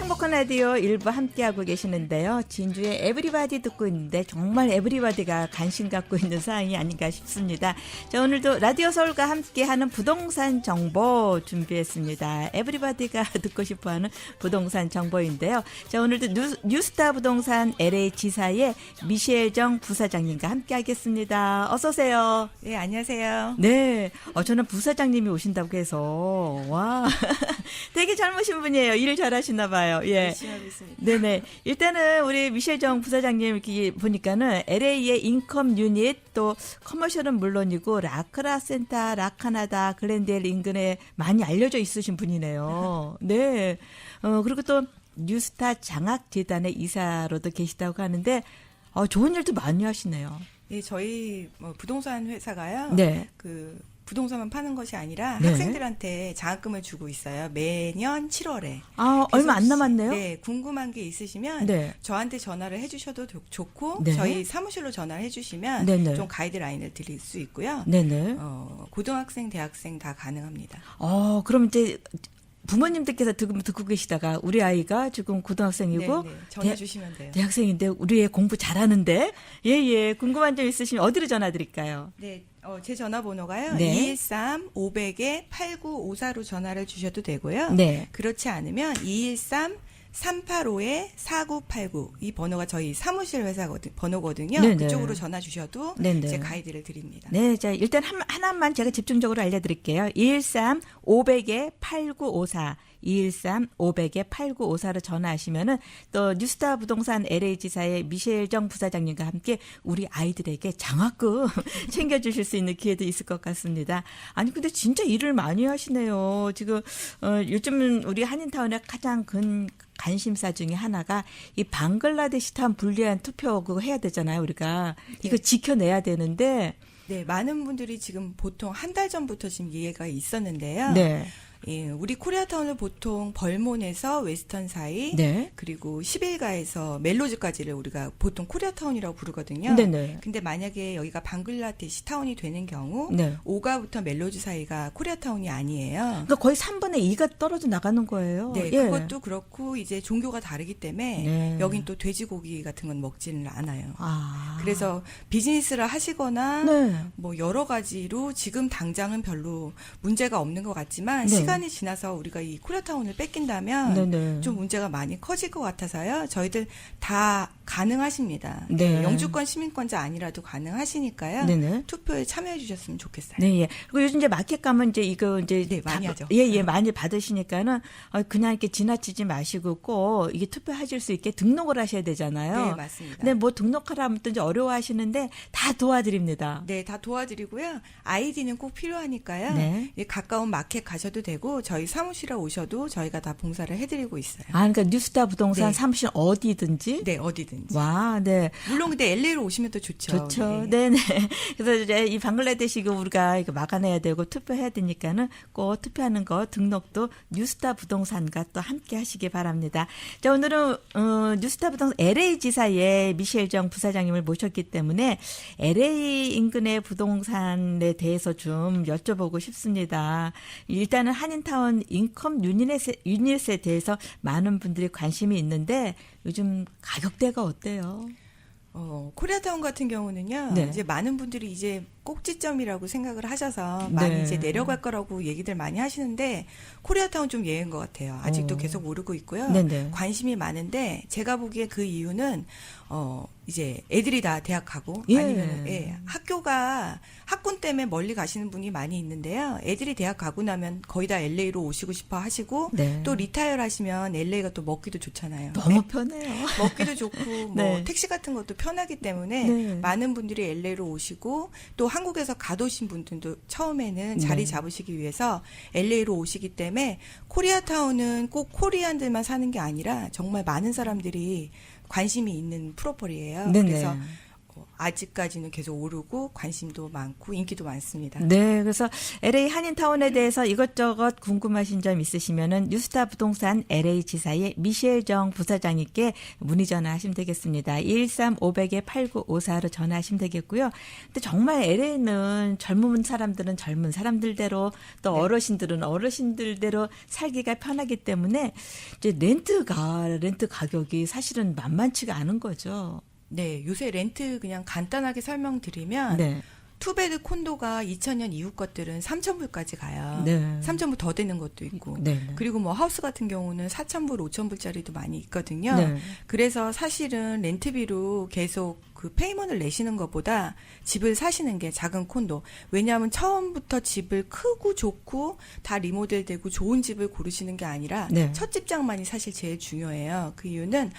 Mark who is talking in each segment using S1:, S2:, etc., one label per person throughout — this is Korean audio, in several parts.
S1: 행복한 라디오 일부 함께하고 계시는데요. 진주의 에브리바디 듣고 있는데 정말 에브리바디가 관심 갖고 있는 사항이 아닌가 싶습니다. 자, 오늘도 라디오 서울과 함께하는 부동산 정보 준비했습니다. 에브리바디가 듣고 싶어하는 부동산 정보인데요. 자, 오늘도 뉴스타 부동산 LA 지사의 미셸정 부사장님과 함께하겠습니다. 어서 오세요.
S2: 네, 안녕하세요.
S1: 네, 저는 부사장님이 오신다고 해서 와 되게 젊으신 분이에요. 일 잘하시나 봐요. 예.
S2: 열심히 하고 있습니다.
S1: 네네. 일단은 우리 미셸정 부사장님 이렇게 보니까는 LA의 인컴 유닛 또 커머셜은 물론이고 라크라 센터, 라카나다, 글렌델 인근에 많이 알려져 있으신 분이네요. 네. 그리고 또 뉴스타 장학재단의 이사로도 계시다고 하는데 좋은 일도 많이 하시네요.
S2: 네, 저희 부동산 회사가요.
S1: 네.
S2: 부동산만 파는 것이 아니라
S1: 네.
S2: 학생들한테 장학금을 주고 있어요. 매년 7월에.
S1: 얼마 안 남았네요.
S2: 네, 궁금한 게 있으시면
S1: 네.
S2: 저한테 전화를 해주셔도 좋고
S1: 네.
S2: 저희 사무실로 전화를 해주시면
S1: 네네.
S2: 좀 가이드라인을 드릴 수 있고요.
S1: 네네.
S2: 고등학생, 대학생 다 가능합니다.
S1: 그럼 이제 부모님들께서 듣고 계시다가 우리 아이가 지금 고등학생이고
S2: 네, 전화 주시면 돼요.
S1: 대학생인데 우리 애 공부 잘하는데 예예 궁금한 점 있으시면 어디로 전화 드릴까요?
S2: 네, 제 전화번호가요.
S1: 네.
S2: 213-500-8954로 전화를 주셔도 되고요.
S1: 네.
S2: 그렇지 않으면 213-385-4989 이 번호가 저희 사무실 회사 번호거든요.
S1: 네네.
S2: 그쪽으로 전화 주셔도
S1: 네네.
S2: 제 가이드를 드립니다.
S1: 네, 자 일단 하나만 제가 집중적으로 알려드릴게요. 213-500-8954 213-500-8954로 전화하시면은 또 뉴스타 부동산 LA 지사의 미셸정 부사장님과 함께 우리 아이들에게 장학금 챙겨주실 수 있는 기회도 있을 것 같습니다. 아니 근데 진짜 일을 많이 하시네요. 지금 요즘 우리 한인타운의 가장 큰 관심사 중에 하나가 이 방글라데시 타운 불리한 투표 그거 해야 되잖아요. 우리가 이거 지켜내야 되는데.
S2: 네, 많은 분들이 지금 보통 한 달 전부터 지금 이해가 있었는데요.
S1: 네.
S2: 예, 우리 코리아타운을 보통 벌몬에서 웨스턴 사이
S1: 네.
S2: 그리고 11가에서 멜로즈까지를 우리가 보통 코리아타운이라고 부르거든요.
S1: 네네.
S2: 근데 만약에 여기가 방글라데시 타운이 되는 경우
S1: 네.
S2: 5가부터 멜로즈 사이가 코리아타운이 아니에요.
S1: 그러니까 거의 3분의 2가 떨어져 나가는 거예요.
S2: 네,
S1: 예.
S2: 그것도 그렇고 이제 종교가 다르기 때문에
S1: 네.
S2: 여긴 또 돼지고기 같은 건 먹지는 않아요.
S1: 아.
S2: 그래서 비즈니스를 하시거나
S1: 네.
S2: 뭐 여러 가지로 지금 당장은 별로 문제가 없는 것 같지만
S1: 네.
S2: 시간이 지나서 우리가 이 코리아타운을 뺏긴다면
S1: 네네.
S2: 좀 문제가 많이 커질 것 같아서요. 저희들 다 가능하십니다.
S1: 네.
S2: 영주권 시민권자 아니라도 가능하시니까요.
S1: 네네.
S2: 투표에 참여해 주셨으면 좋겠어요.
S1: 네, 예. 그리고 요즘 이제 마켓 가면 이제 이거 이제
S2: 네, 많이 하죠.
S1: 예, 예, 많이 받으시니까는 그냥 이렇게 지나치지 마시고 꼭 이게 투표하실 수 있게 등록을 하셔야 되잖아요.
S2: 네, 맞습니다.
S1: 근데 뭐 등록하라면 또 이제 어려워하시는데 다 도와드립니다.
S2: 네, 다 도와드리고요. 아이디는 꼭 필요하니까요.
S1: 네.
S2: 예, 가까운 마켓 가셔도 되고 저희 사무실에 오셔도 저희가 다 봉사를 해드리고 있어요.
S1: 그러니까 뉴스타 부동산
S2: 네.
S1: 사무실 어디든지.
S2: 네, 어디든지.
S1: 와, 네.
S2: 물론 근데 LA로 오시면 또 좋죠.
S1: 좋죠.
S2: 네.
S1: 네네. 그래서 이제 이 방글라데시 이거 우리가 이거 막아내야 되고 투표해야 되니까는 꼭 투표하는 거 등록도 뉴스타 부동산과 또 함께 하시기 바랍니다. 자, 오늘은 뉴스타 부동산 LA 지사의 미셸정 부사장님을 모셨기 때문에 LA 인근의 부동산에 대해서 좀 여쭤보고 싶습니다. 일단은 한인타운 인컴 유닛에 대해서 많은 분들이 관심이 있는데 요즘 가격대가 어때요?
S2: 코리아타운 같은 경우는요.
S1: 네.
S2: 이제 많은 분들이 이제 꼭지점이라고 생각을 하셔서 많이
S1: 네.
S2: 이제 내려갈 거라고 얘기들 많이 하시는데 코리아타운 좀 예외인 것 같아요. 아직도 계속 오르고 있고요.
S1: 네네.
S2: 관심이 많은데 제가 보기에 그 이유는 이제 애들이 다 대학 가고
S1: 예.
S2: 아니면 학교가 학군 때문에 멀리 가시는 분이 많이 있는데요. 애들이 대학 가고 나면 거의 다 LA로 오시고 싶어 하시고
S1: 네.
S2: 또 리타이어 하시면 LA가 또 먹기도 좋잖아요.
S1: 너무 편해요.
S2: 먹기도 좋고 뭐
S1: 네.
S2: 택시 같은 것도 편하기 때문에
S1: 네.
S2: 많은 분들이 LA로 오시고 또 한국에서 가도신 분들도 처음에는 자리
S1: 네.
S2: 잡으시기 위해서 LA로 오시기 때문에 코리아타운은 꼭 코리안들만 사는 게 아니라 정말 많은 사람들이 관심이 있는 프로퍼리예요.
S1: 네네.
S2: 그래서 아직까지는 계속 오르고 관심도 많고 인기도 많습니다.
S1: 네, 그래서 LA 한인타운에 대해서 이것저것 궁금하신 점 있으시면은 뉴스타 부동산 LA 지사의 미셸 정 부사장님께 문의 전화하시면 되겠습니다. 213-500-8954로 전화하시면 되겠고요. 근데 정말 LA는 젊은 사람들은 젊은 사람들대로 또
S2: 네.
S1: 어르신들은 어르신들대로 살기가 편하기 때문에 이제 렌트 가격이 사실은 만만치가 않은 거죠.
S2: 네, 요새 렌트 그냥 간단하게 설명드리면
S1: 네.
S2: 투베드 콘도가 2000년 이후 것들은 3,000불까지 가요.
S1: 네.
S2: 3,000불 더 되는 것도 있고.
S1: 네. 네.
S2: 그리고 뭐 하우스 같은 경우는 4,000불, 5,000불짜리도 많이 있거든요.
S1: 네.
S2: 그래서 사실은 렌트비로 계속 그 페이먼을 내시는 것보다 집을 사시는 게 작은 콘도. 왜냐하면 처음부터 집을 크고 좋고 다 리모델되고 좋은 집을 고르시는 게 아니라
S1: 네.
S2: 첫 집장만이 사실 제일 중요해요. 그 이유는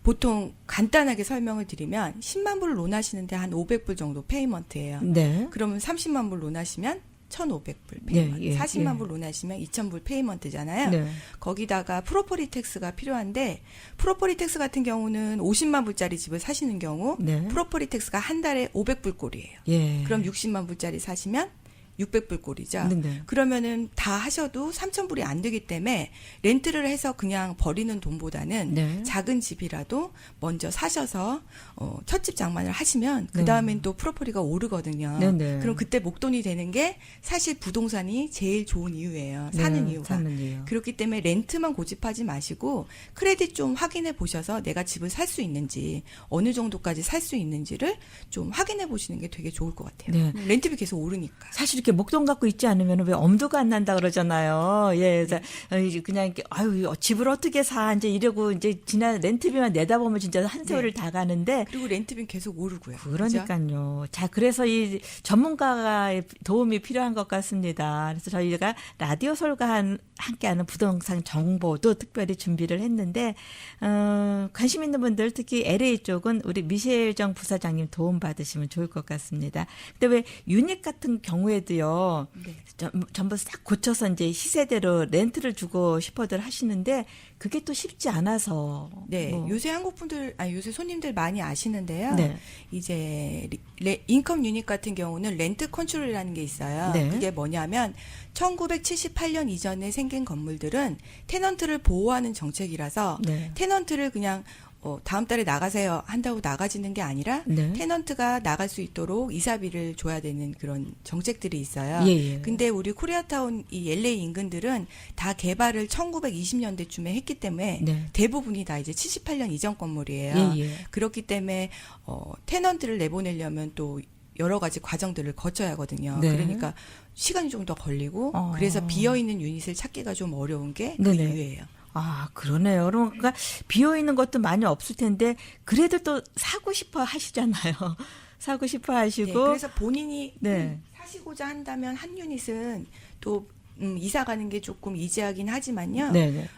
S2: 보통 간단하게 설명을 드리면 10만 불 론하시는데 한 500불 정도 페이먼트예요.
S1: 네.
S2: 그러면 30만 불 론하시면 1,500불
S1: 네,
S2: 페이먼트.
S1: 예,
S2: 40만
S1: 예.
S2: 불 론하시면 2,000불 페이먼트잖아요.
S1: 네.
S2: 거기다가 프로퍼리 텍스가 필요한데 프로퍼리 텍스 같은 경우는 50만 불짜리 집을 사시는 경우
S1: 네.
S2: 프로퍼리 텍스가 한 달에 500불 꼴이에요.
S1: 예.
S2: 그럼 60만 불짜리 사시면 600불 꼴이죠.
S1: 네.
S2: 그러면은 다 하셔도 3,000불이 안 되기 때문에 렌트를 해서 그냥 버리는 돈보다는
S1: 네.
S2: 작은 집이라도 먼저 사셔서 첫 집 장만을 하시면 그
S1: 네.
S2: 다음엔 또 프로퍼리가 오르거든요.
S1: 네네.
S2: 그럼 그때 목돈이 되는 게 사실 부동산이 제일 좋은 이유예요. 사는
S1: 네,
S2: 이유가.
S1: 사는 이유.
S2: 그렇기 때문에 렌트만 고집하지 마시고 크레딧 좀 확인해 보셔서 내가 집을 살 수 있는지 어느 정도까지 살 수 있는지를 좀 확인해 보시는 게 되게 좋을 것 같아요.
S1: 네.
S2: 렌트비 계속 오르니까.
S1: 사실 이렇게 목돈 갖고 있지 않으면 왜 엄두가 안 난다 그러잖아요. 예, 그래서 이제 그냥 이렇게 아유 집을 어떻게 사 이제 이러고 이제 지난 렌트비만 내다보면 진짜 한 세월을 다 가는데
S2: 그리고 렌트비는 계속 오르고요. 그죠?
S1: 그러니까요. 자, 그래서 이 전문가의 도움이 필요한 것 같습니다. 그래서 저희가 라디오 솔과 함께하는 부동산 정보도 특별히 준비를 했는데 관심 있는 분들 특히 LA 쪽은 우리 미셸 정 부사장님 도움 받으시면 좋을 것 같습니다. 근데 왜 유닛 같은 경우에도요.
S2: 네.
S1: 전부 싹 고쳐서 이제 시세대로 렌트를 주고 싶어들 하시는데 그게 또 쉽지 않아서.
S2: 네,
S1: 뭐.
S2: 요새 요새 손님들 많이 아시는데요.
S1: 네.
S2: 이제 인컴 유닛 같은 경우는 렌트 컨트롤이라는 게 있어요.
S1: 네.
S2: 그게 뭐냐면 1978년 이전에 생긴 건물들은 테넌트를 보호하는 정책이라서
S1: 네.
S2: 테넌트를 그냥 다음 달에 나가세요 한다고 나가지는 게 아니라
S1: 네.
S2: 테넌트가 나갈 수 있도록 이사비를 줘야 되는 그런 정책들이 있어요.
S1: 예, 예.
S2: 근데 우리 코리아타운 이 LA 인근들은 다 개발을 1920년대쯤에 했기 때문에
S1: 네.
S2: 대부분이 다 이제 78년 이전 건물이에요.
S1: 예, 예.
S2: 그렇기 때문에 테넌트를 내보내려면 또 여러 가지 과정들을 거쳐야 하거든요.
S1: 네.
S2: 그러니까 시간이 좀 더 걸리고 그래서 비어 있는 유닛을 찾기가 좀 어려운 게 그
S1: 네네.
S2: 이유예요.
S1: 아, 그러네요. 그러니까 비어있는 것도 많이 없을 텐데 그래도 또 사고 싶어 하시잖아요. 사고 싶어 하시고.
S2: 네, 그래서 본인이
S1: 네.
S2: 사시고자 한다면 한 유닛은 또 이사 가는 게 조금 이지하긴 하지만요.
S1: 네네.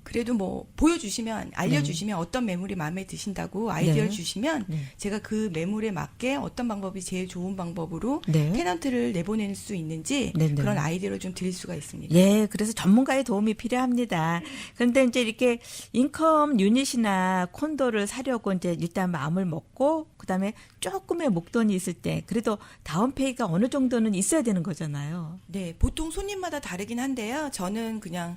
S2: 그래도 뭐 보여주시면 알려주시면 어떤 매물이 마음에 드신다고 아이디어를
S1: 네.
S2: 주시면
S1: 네.
S2: 제가 그 매물에 맞게 어떤 방법이 제일 좋은 방법으로
S1: 네.
S2: 테넌트를 내보낼 수 있는지
S1: 네, 네.
S2: 그런 아이디어를 좀 드릴 수가 있습니다.
S1: 예, 그래서 전문가의 도움이 필요합니다. 그런데 이제 이렇게 인컴 유닛이나 콘도를 사려고 이제 일단 마음을 먹고 그다음에 조금의 목돈이 있을 때 그래도 다운페이가 어느 정도는 있어야 되는 거잖아요.
S2: 네, 보통 손님마다 다르긴 한데요. 저는 그냥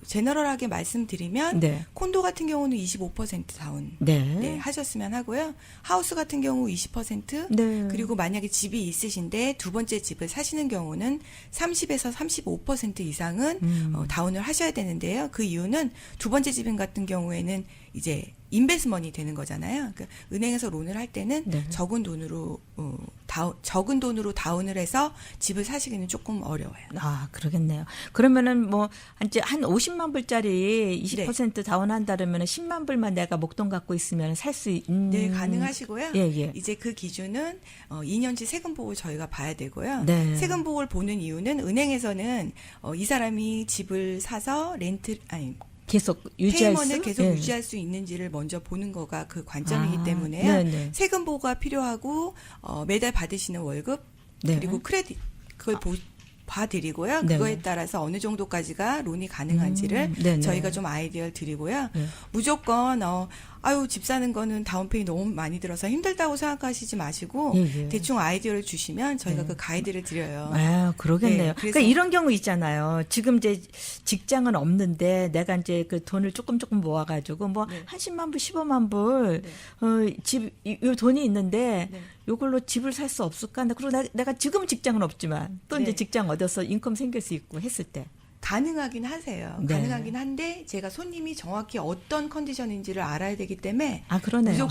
S2: 제너럴하게 말씀드리면
S1: 네.
S2: 콘도 같은 경우는 25% 다운
S1: 네.
S2: 하셨으면 하고요. 하우스 같은 경우 20%
S1: 네.
S2: 그리고 만약에 집이 있으신데 두 번째 집을 사시는 경우는 30에서 35% 이상은 다운을 하셔야 되는데요. 그 이유는 두 번째 집인 같은 경우에는 이제 인베스먼이 되는 거잖아요. 그러니까 은행에서 론을 할 때는
S1: 네.
S2: 적은 돈으로 다운을 해서 집을 사시기는 조금 어려워요.
S1: 아, 그러겠네요. 그러면은 뭐 이제 한 50만 불짜리 20% 다운한다 그러면은 10만 불만 내가 목돈 갖고 있으면 살 수 있는.
S2: 네, 가능하시고요.
S1: 예, 예.
S2: 이제 그 기준은 2년치 세금 보고를 저희가 봐야 되고요.
S1: 네.
S2: 세금 보고를 보는 이유는 은행에서는 이 사람이 집을 사서
S1: 계속 유지할
S2: 페이먼을
S1: 수?
S2: 계속
S1: 예.
S2: 유지할 수 있는지를 먼저 보는 거가 그 관점이기
S1: 아,
S2: 때문에요.
S1: 네네.
S2: 세금 보고가 필요하고 매달 받으시는 월급
S1: 네.
S2: 그리고 크레딧 그걸 봐드리고요.
S1: 네.
S2: 그거에 따라서 어느 정도까지가 론이 가능한지를
S1: 네네.
S2: 저희가 좀 아이디어를 드리고요.
S1: 네.
S2: 무조건 아유, 집 사는 거는 다운페이 너무 많이 들어서 힘들다고 생각하시지 마시고
S1: 예, 예.
S2: 대충 아이디어를 주시면 저희가
S1: 네.
S2: 그 가이드를 드려요.
S1: 아, 그러겠네요.
S2: 네, 그래서-
S1: 그러니까 이런 경우 있잖아요. 지금 이제 직장은 없는데 내가 이제 그 돈을 조금 모아가지고 뭐
S2: 네.
S1: 한 10만 불, 15만 불,
S2: 네.
S1: 요 돈이 있는데
S2: 네.
S1: 요걸로 집을 살 수 없을까? 그리고 내가 지금 직장은 없지만 또
S2: 네.
S1: 이제 직장 얻어서 인컴 생길 수 있고 했을 때.
S2: 가능하긴 하세요.
S1: 네.
S2: 가능하긴 한데 제가 손님이 정확히 어떤 컨디션인지를 알아야 되기 때문에
S1: 아, 그러네요.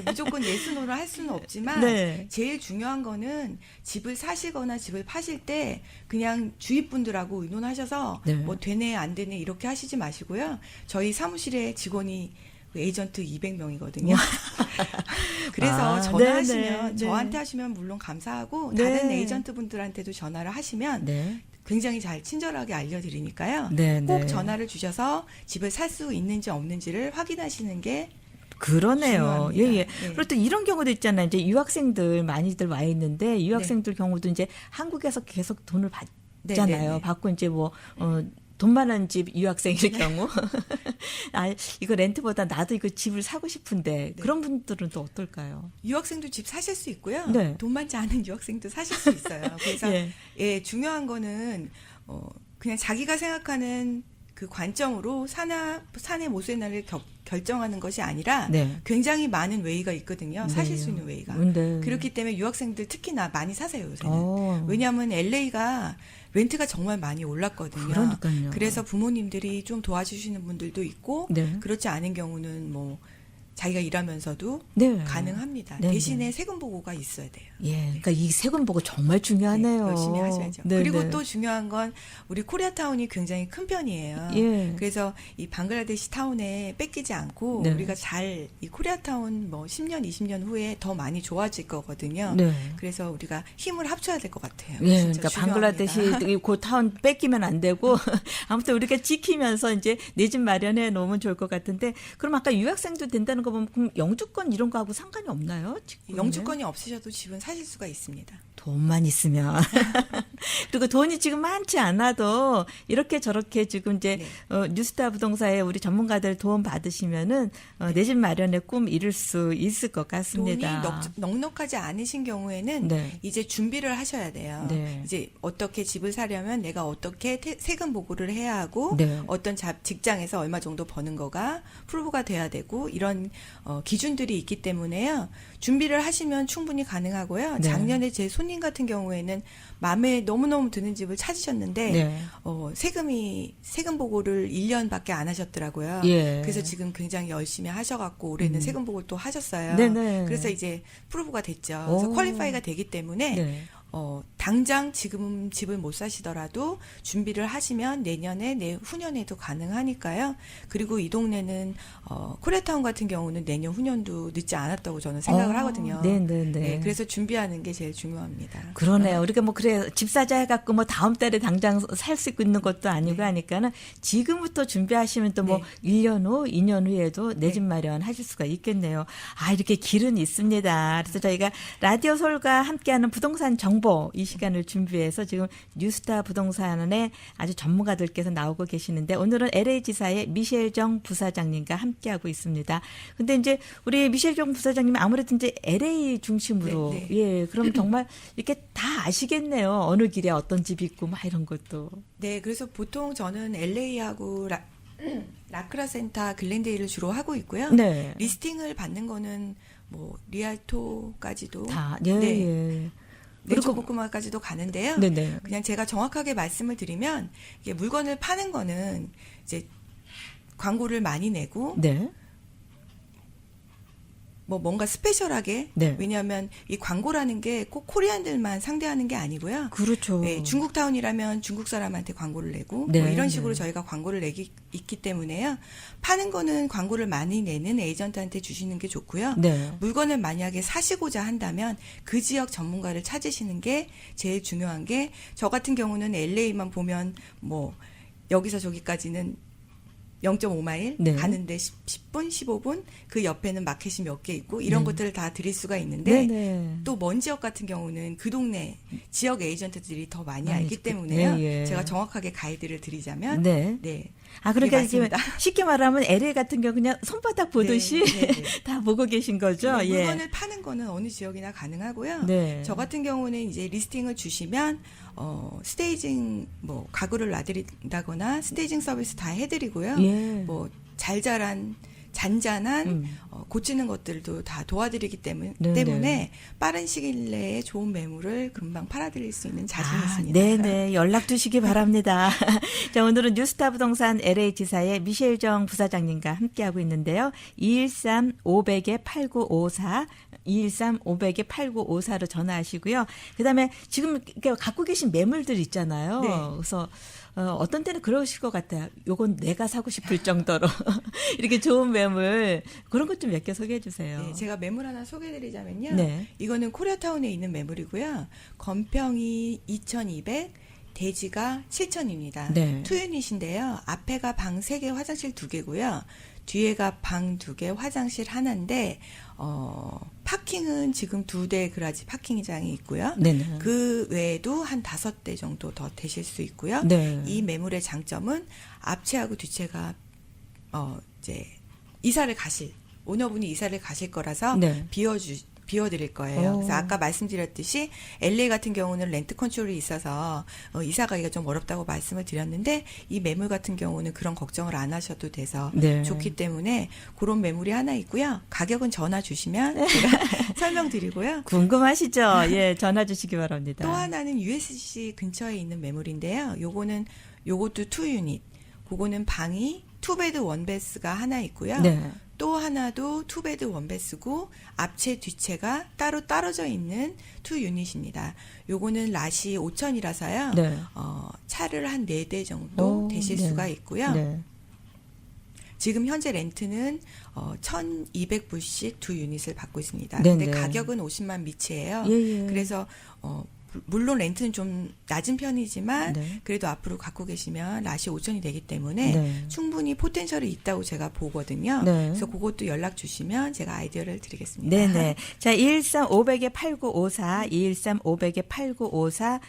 S2: 무조건 예스노를 할 수는 없지만
S1: 네.
S2: 제일 중요한 거는 집을 사시거나 집을 파실 때 그냥 주위 분들하고 의논하셔서
S1: 네.
S2: 뭐 되네 안 되네 이렇게 하시지 마시고요. 저희 사무실에 직원이 에이전트 200명이거든요. 그래서
S1: 아,
S2: 전화하시면
S1: 네.
S2: 저한테 하시면 물론 감사하고
S1: 네.
S2: 다른 에이전트 분들한테도 전화를 하시면
S1: 네.
S2: 굉장히 잘 친절하게 알려드리니까요.
S1: 네,
S2: 꼭
S1: 네.
S2: 전화를 주셔서 집을 살 수 있는지 없는지를 확인하시는 게
S1: 그러네요. 예,
S2: 중요합니다.
S1: 예.
S2: 네.
S1: 그리고 또 이런 경우도 있잖아요. 이제 유학생들 많이들 와 있는데 유학생들 경우도 이제 한국에서 계속 돈을 받잖아요.
S2: 네, 네, 네.
S1: 받고 이제 돈 많은 집 유학생일 경우. 아, 이거 렌트보다 나도 이거 집을 사고 싶은데
S2: 네.
S1: 그런 분들은 또 어떨까요?
S2: 유학생도 집 사실 수 있고요.
S1: 네.
S2: 돈 많지 않은 유학생도 사실 수 있어요. 그래서
S1: 예.
S2: 예, 중요한 거는 그냥 자기가 생각하는 그 관점으로 사내 모세나를 결정하는 것이 아니라
S1: 네.
S2: 굉장히 많은 웨이가 있거든요. 사실 수 있는 웨이가.
S1: 네.
S2: 그렇기 때문에 유학생들 특히나 많이 사세요, 요새는.
S1: 어.
S2: 왜냐하면 LA가 렌트가 정말 많이 올랐거든요.
S1: 그러니까요.
S2: 그래서 부모님들이 좀 도와주시는 분들도 있고
S1: 네.
S2: 그렇지 않은 경우는 뭐 자기가 일하면서도
S1: 네.
S2: 가능합니다.
S1: 네,
S2: 대신에
S1: 네.
S2: 세금 보고가 있어야 돼요.
S1: 예. 그러니까 이 세금 보고 정말 중요하네요.
S2: 네, 열심히 하셔야죠.
S1: 네,
S2: 그리고
S1: 네.
S2: 또 중요한 건 우리 코리아타운이 굉장히 큰 편이에요.
S1: 예.
S2: 그래서 이 방글라데시 타운에 뺏기지 않고
S1: 네.
S2: 우리가 잘 이 코리아타운 뭐 10년, 20년 후에 더 많이 좋아질 거거든요.
S1: 네.
S2: 그래서 우리가 힘을 합쳐야 될 것 같아요.
S1: 예,
S2: 진짜
S1: 그러니까
S2: 중요합니다.
S1: 방글라데시 그 타운 뺏기면 안 되고 아무튼 우리가 지키면서 이제 내 집 마련해 놓으면 좋을 것 같은데 그럼 아까 유학생도 된다는 거 보면 그럼 영주권 이런 거하고 상관이 없나요? 직구는?
S2: 영주권이 없으셔도 집은 사실 수가 있습니다.
S1: 돈만 있으면 그리고 돈이 지금 많지 않아도 이렇게 저렇게 지금 이제
S2: 네.
S1: 뉴스타 부동산에 우리 전문가들 도움 받으시면은 내 집 마련의 꿈 이룰 수 있을 것
S2: 돈이
S1: 같습니다.
S2: 넉넉하지 않으신 경우에는
S1: 네.
S2: 이제 준비를 하셔야 돼요.
S1: 네.
S2: 이제 어떻게 집을 사려면 내가 어떻게 세금 보고를 해야 하고
S1: 네.
S2: 어떤 직장에서 얼마 정도 버는 거가 프로브가 돼야 되고 이런 기준들이 있기 때문에요. 준비를 하시면 충분히 가능하고요.
S1: 네.
S2: 작년에 제 손님 같은 경우에는 마음에 너무너무 드는 집을 찾으셨는데
S1: 네.
S2: 세금 보고를 1년밖에 안 하셨더라고요.
S1: 예.
S2: 그래서 지금 굉장히 열심히 하셔갖고 올해는 세금 보고를 또 하셨어요.
S1: 네네.
S2: 그래서 이제 프로브가 됐죠. 그래서
S1: 오.
S2: 퀄리파이가 되기 때문에
S1: 네.
S2: 당장 지금 집을 못 사시더라도 준비를 하시면 내년에 후년에도 가능하니까요. 그리고 이 동네는 코리아타운 같은 경우는 내년 후년도 늦지 않았다고 저는 생각을 하거든요.
S1: 네네네.
S2: 그래서 준비하는 게 제일 중요합니다.
S1: 그러네요. 우리가 뭐 그래 집 사자 해갖고 뭐 다음 달에 당장 살 수 있는 것도 아니고
S2: 네.
S1: 하니까는 지금부터 준비하시면 또 뭐 1년 후, 2년 후에도 내 집 마련 하실 수가 있겠네요. 아 이렇게 길은 있습니다. 그래서 저희가 라디오 서울과 함께하는 부동산 정보 이 시간을 준비해서 지금 뉴스타 부동산의 아주 전문가들께서 나오고 계시는데 오늘은 LA지사의 미셸정 부사장님과 함께하고 있습니다. 근데 이제 우리 미셸정 부사장님이 아무래도 이제 LA 중심으로
S2: 네,
S1: 예 그럼 정말 이렇게 다 아시겠네요. 어느 길에 어떤 집이 있고 막 이런 것도.
S2: 네, 그래서 보통 저는 LA하고 라크라 센터 글렌데일을 주로 하고 있고요.
S1: 네.
S2: 리스팅을 받는 거는 뭐 리알토까지도
S1: 다 예.
S2: 네.
S1: 예.
S2: 내초코코마까지도 가는데요.
S1: 네네.
S2: 그냥 제가 정확하게 말씀을 드리면 이게 물건을 파는 거는 이제 광고를 많이 내고
S1: 네.
S2: 뭐 뭔가 스페셜하게
S1: 네.
S2: 왜냐하면 이 광고라는 게 꼭 코리안들만 상대하는 게 아니고요.
S1: 그렇죠.
S2: 네, 중국 타운이라면 중국 사람한테 광고를 내고
S1: 네,
S2: 뭐 이런
S1: 네.
S2: 식으로 저희가 광고를 내기 있기 때문에요. 파는 거는 광고를 많이 내는 에이전트한테 주시는 게 좋고요.
S1: 네.
S2: 물건을 만약에 사시고자 한다면 그 지역 전문가를 찾으시는 게 제일 중요한 게 저 같은 경우는 LA만 보면 뭐 여기서 저기까지는 0.5마일
S1: 네.
S2: 가는데 10분, 15분 그 옆에는 마켓이 몇 개 있고 이런
S1: 네.
S2: 것들을 다 드릴 수가 있는데
S1: 네네.
S2: 또 먼 지역 같은 경우는 그 동네 지역 에이전트들이 더 많이
S1: 많이
S2: 알기
S1: 있고.
S2: 때문에요.
S1: 예, 예.
S2: 제가 정확하게 가이드를 드리자면
S1: 네.
S2: 네.
S1: 아, 그러니까 이게
S2: 맞습니다.
S1: 쉽게 말하면 LA 같은 경우 그냥 손바닥 보듯이
S2: 네, 네, 네.
S1: 다 보고 계신 거죠?
S2: 네,
S1: 예.
S2: 물건을 파는 거는 어느 지역이나 가능하고요.
S1: 네.
S2: 저 같은 경우는 이제 리스팅을 주시면 스테이징 뭐 가구를 놔드린다거나 스테이징 서비스 다 해드리고요.
S1: 예.
S2: 뭐 잘 자란 잔잔한 고치는 것들도 다 도와드리기
S1: 네,
S2: 때문에
S1: 네.
S2: 빠른 시일 내에 좋은 매물을 금방 팔아드릴 수 있는 자신이 있습니다.
S1: 네네. 연락 주시기 바랍니다. 자, 오늘은 뉴스타 부동산 LA 지사의 미셸정 부사장님과 함께하고 있는데요. 213-500-8954, 213-500-8954로 전화하시고요. 그 다음에 지금 갖고 계신 매물들 있잖아요.
S2: 네.
S1: 그래서 어떤 때는 그러실 것 같아요. 요건 내가 사고 싶을 정도로 이렇게 좋은 매물 그런 것 좀 몇 개 소개해 주세요.
S2: 네, 제가 매물 하나 소개해드리자면요.
S1: 네.
S2: 이거는 코리아타운에 있는 매물이고요. 건평이 2,200, 대지가 7,000입니다.
S1: 네.
S2: 2유닛인데요. 앞에가 방 3개, 화장실 2개고요. 뒤에가 방 2개, 화장실 하나인데 파킹은 지금 2대 그라지 파킹장이 있고요.
S1: 네네.
S2: 그 외에도 한 5대 정도 더 되실 수 있고요.
S1: 네.
S2: 이 매물의 장점은 앞채하고 뒤채가 이제 오너분이 이사를 가실 거라서
S1: 네.
S2: 비워드릴 거예요.
S1: 오.
S2: 그래서 아까 말씀드렸듯이 LA 같은 경우는 렌트 컨트롤이 있어서 이사 가기가 좀 어렵다고 말씀을 드렸는데 이 매물 같은 경우는 그런 걱정을 안 하셔도 돼서
S1: 네.
S2: 좋기 때문에 그런 매물이 하나 있고요. 가격은 전화 주시면 제가 설명드리고요.
S1: 궁금하시죠? 예, 전화 주시기 바랍니다.
S2: 또 하나는 USC 근처에 있는 매물인데요. 요것도 2유닛. 그거는 방이 2베드 1베스가 하나 있고요.
S1: 네.
S2: 또 하나도 2베드 1베스고 앞채 뒤채가 따로 떨어져 있는 2유닛입니다. 요거는 낫이 5,000이라서요.
S1: 네.
S2: 차를 한 4대 정도 되실
S1: 네.
S2: 수가 있고요.
S1: 네.
S2: 지금 현재 렌트는 1,200불씩 2유닛을 받고 있습니다.
S1: 네,
S2: 근데
S1: 네.
S2: 가격은 50만 미치예요.
S1: 예, 예.
S2: 그래서 물론 렌트는 좀 낮은 편이지만
S1: 네.
S2: 그래도 앞으로 갖고 계시면 낫이 5,000이 되기 때문에
S1: 네.
S2: 충분히 포텐셜이 있다고 제가 보거든요.
S1: 네.
S2: 그래서 그것도 연락 주시면 제가 아이디어를 드리겠습니다.
S1: 네네. 자, 213-500-8954, 213-500-8954,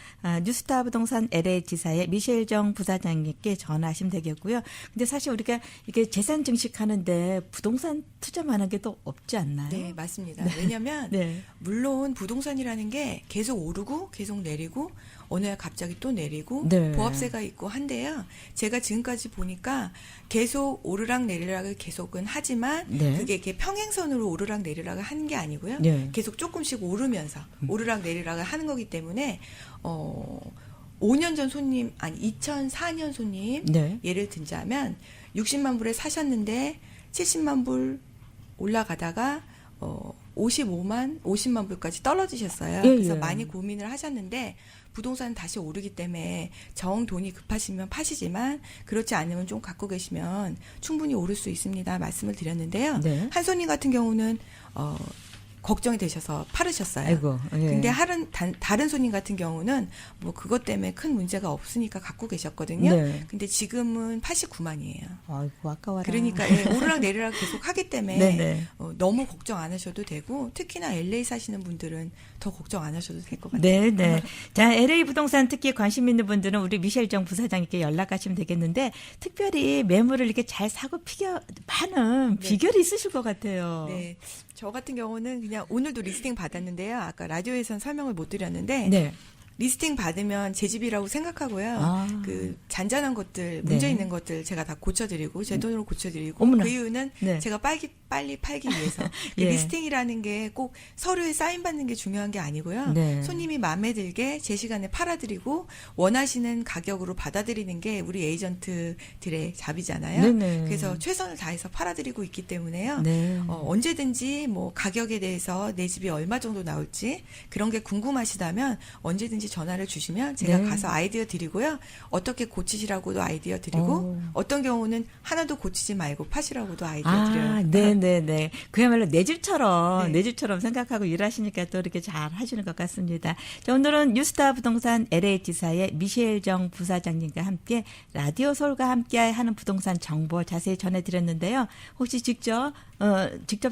S1: 뉴스타 부동산 LA 지사의 미셸정 부사장님께 전화하시면 되겠고요. 근데 사실 우리가 이게 재산 증식하는데 부동산 투자만 한 게 또 없지 않나요?
S2: 네, 맞습니다. 왜냐하면
S1: 네.
S2: 물론 부동산이라는 게 계속 오르고 계속 내리고 어느 날 갑자기 또 내리고
S1: 네.
S2: 보합세가 있고 한데요. 제가 지금까지 보니까 계속 오르락 내리락을 계속은 하지만
S1: 네.
S2: 그게 이렇게 평행선으로 오르락 내리락을 하는 게 아니고요.
S1: 네.
S2: 계속 조금씩 오르면서 오르락 내리락을 하는 거기 때문에 5년 전 손님 아니 2004년 손님
S1: 네.
S2: 예를 들자면 60만 불에 사셨는데 70만 불 올라가다가 50만 불까지 떨어지셨어요.
S1: 예,
S2: 그래서
S1: 예.
S2: 많이 고민을 하셨는데 부동산은 다시 오르기 때문에 정 돈이 급하시면 파시지만 그렇지 않으면 좀 갖고 계시면 충분히 오를 수 있습니다. 말씀을 드렸는데요.
S1: 네.
S2: 한 손님 같은 경우는 걱정이 되셔서 팔으셨어요.
S1: 아이고. 예.
S2: 근데 다른 손님 같은 경우는 뭐 그것 때문에 큰 문제가 없으니까 갖고 계셨거든요.
S1: 네.
S2: 근데 지금은 89만이에요.
S1: 아이고, 아까워라.
S2: 그러니까 오르락 내리락 계속 하기 때문에
S1: 네네.
S2: 너무 걱정 안 하셔도 되고 특히나 LA 사시는 분들은 더 걱정 안 하셔도 될 것 같아요.
S1: 네네. 자, LA 부동산 특히 관심 있는 분들은 우리 미셸정 부사장님께 연락하시면 되겠는데 특별히 매물을 이렇게 잘 사고 파는
S2: 네.
S1: 비결이 있으실 것 같아요.
S2: 네. 저 같은 경우는 그냥 오늘도 리스팅 받았는데요. 아까 라디오에선 설명을 못 드렸는데
S1: 네.
S2: 리스팅 받으면 제 집이라고 생각하고요.
S1: 아.
S2: 그 잔잔한 것들, 문제
S1: 네.
S2: 있는 것들 제가 다 고쳐드리고 제 돈으로 고쳐드리고
S1: 어머나.
S2: 그 이유는
S1: 네.
S2: 제가 빨리 팔기 위해서
S1: 예.
S2: 리스팅이라는 게 꼭 서류에 사인 받는 게 중요한 게 아니고요.
S1: 네.
S2: 손님이 마음에 들게 제 시간에 팔아드리고 원하시는 가격으로 받아들이는 게 우리 에이전트들의 잡이잖아요.
S1: 네네.
S2: 그래서 최선을 다해서 팔아드리고 있기 때문에요.
S1: 네.
S2: 언제든지 뭐 가격에 대해서 내 집이 얼마 정도 나올지 그런 게 궁금하시다면 언제든지 전화를 주시면 제가
S1: 네.
S2: 가서 아이디어 드리고요. 어떻게 고치시라고도 아이디어 드리고 어떤 경우는 하나도 고치지 말고 파시라고도 아이디어 드려요.
S1: 네네네. 그야말로 내 집처럼,
S2: 네.
S1: 내 집처럼 생각하고 일하시니까 또 이렇게 잘 하시는 것 같습니다. 자, 오늘은 뉴스타 부동산 LA 지사의 미셸정 부사장님과 함께 라디오 솔과 함께 하는 부동산 정보 자세히 전해드렸는데요. 혹시 직접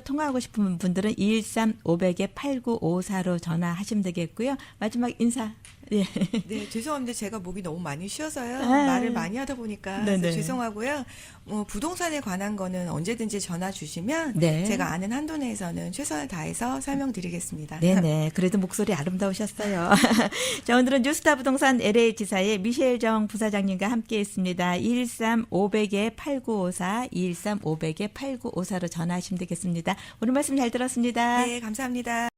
S1: 통화하고 싶은 분들은 213-500-8954로 전화하시면 되겠고요. 마지막 인사 예.
S2: 네, 죄송합니다. 제가 목이 너무 많이 쉬어서요.
S1: 아.
S2: 말을 많이 하다 보니까
S1: 네네.
S2: 그래서 죄송하고요. 부동산에 관한 거는 언제든지 전화 주시면
S1: 네.
S2: 제가 아는 한도 내에서는 최선을 다해서 설명드리겠습니다.
S1: 네네. 그래도 목소리 아름다우셨어요. 자, 오늘은 뉴스타 부동산 LA 지사의 미셸 정 부사장님과 함께 했습니다. 213-500-8954, 213-500-8954로 전화하시면 되겠습니다. 오늘 말씀 잘 들었습니다.
S2: 네, 감사합니다.